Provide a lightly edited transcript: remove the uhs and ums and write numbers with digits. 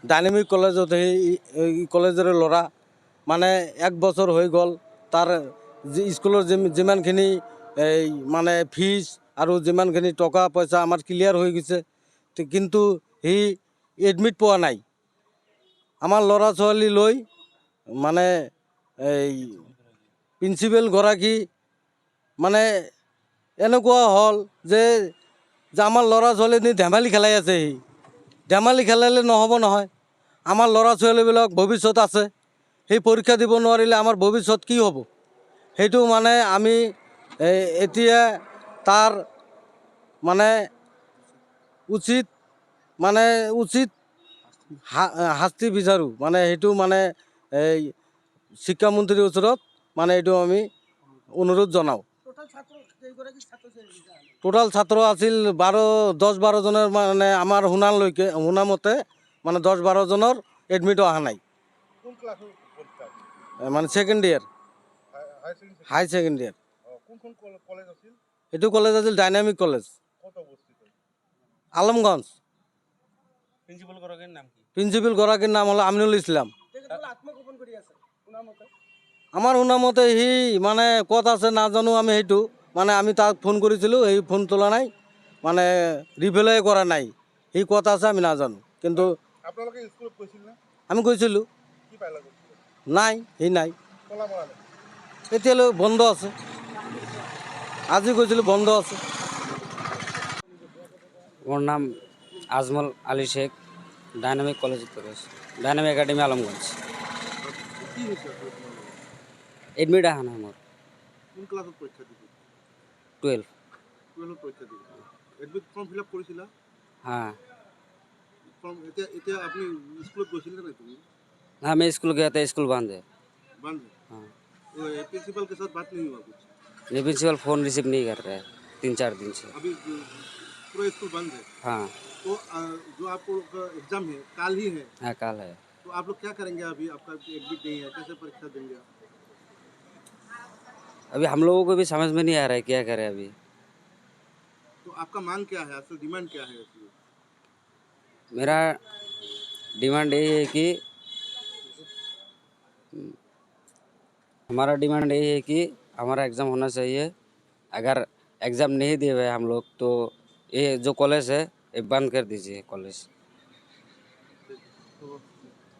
dynamic কলেজত সেই কলেজৰে ল'ৰা মানে 1 বছৰ হৈ গ'ল তাৰ স্কুলৰ যিমানখিনি এই মানে ফিজ আৰু যিমানখিনি টকা পইচা আমাৰ ক্লিয়াৰ হৈ গৈছে কিন্তু সি এডমিট পোৱা নাই আমাৰ ল'ৰা ছোৱালী লৈ মানে এই প্ৰিন্সিপালগৰাকী মানে এনেকুৱা হ'ল যে আমাৰ ল'ৰা ছোৱালী ধেমালি খেলাই আছে সি ধেমালি খেলালে নহ'ব নহয় আমাৰ ল'ৰা ছোৱালীবিলাক ভৱিষ্যত আছে সেই পৰীক্ষা দিব নোৱাৰিলে আমাৰ ভৱিষ্যত কি হ'ব সেইটো মানে আমি এতিয়া তাৰ মানে উচিত শাস্তি বিচাৰোঁ মানে সেইটো মানে এই শিক্ষামন্ত্ৰীৰ ওচৰত মানে এইটো আমি অনুৰোধ জনাওঁ টোটাল ছাত্ৰ আছিল 10-12 জনৰ মানে আমাৰ শুনামতে মানে 10-12 জনৰ এডমিট অহা নাই মানে সেকেন্ড ইয়াৰ হাই সেকেন্ড ইয়াৰ এইটো কলেজ আছিল ডাইনামিক কলেজ আলমগঞ্জ প্ৰিন্সিপাল গৰাকীৰ নাম হ'ল আমিনুল ইছলাম আমাৰ শুনামতে সি মানে ক'ত আছে নাজানো আমি সেইটো মানে আমি তাক ফোন কৰিছিলোঁ সেই ফোন তোলা নাই মানে ৰিপ্লাই কৰা নাই সি ক'ত আছে আমি নাজানো কিন্তু আমি গৈছিলোঁ নাই সি নাই এতিয়ালৈ বন্ধ আছে আজি গৈছিলোঁ বন্ধ আছে মোর নাম Ajmal Ali Sheikh dynamic college dynamic academy Alamganj admit আহা নাই আমার 12 এডমিট ফৰ্ম ফিল আপ কৰিছিলা हाँ ফৰ্ম এতিয়া আপুনি স্কুলত গৈছিলে নাই তুমি हाँ मैं स्कूल गया था स्कूल बंद है बंद है हाँ प्रिंसिपल के साथ बात नहीं हुआ कुछ ये प्रिंसिपल फ़ोन रिसीव नहीं कर रहा है 3-4 दिन से अभी पूरा स्कूल बंद है हाँ तो जो आपको एग्जाम है कल ही है हाँ कल है तो आप लोग क्या करेंगे अभी आपका एडमिट नहीं है कैसे परीक्षा देंगे आप अभी हम लोगों को भी समझ में नहीं आ रहा है क्या करें अभी तो आपका मांग क्या है असल डिमांड क्या है इसमें मेरा डिमांड यही है कि हमारा डिमांड यही है कि हमारा एग्ज़ाम होना चाहिए अगर एग्ज़ाम नहीं दिए हुए हम लोग तो ये जो कॉलेज है ये बंद कर दीजिए कॉलेज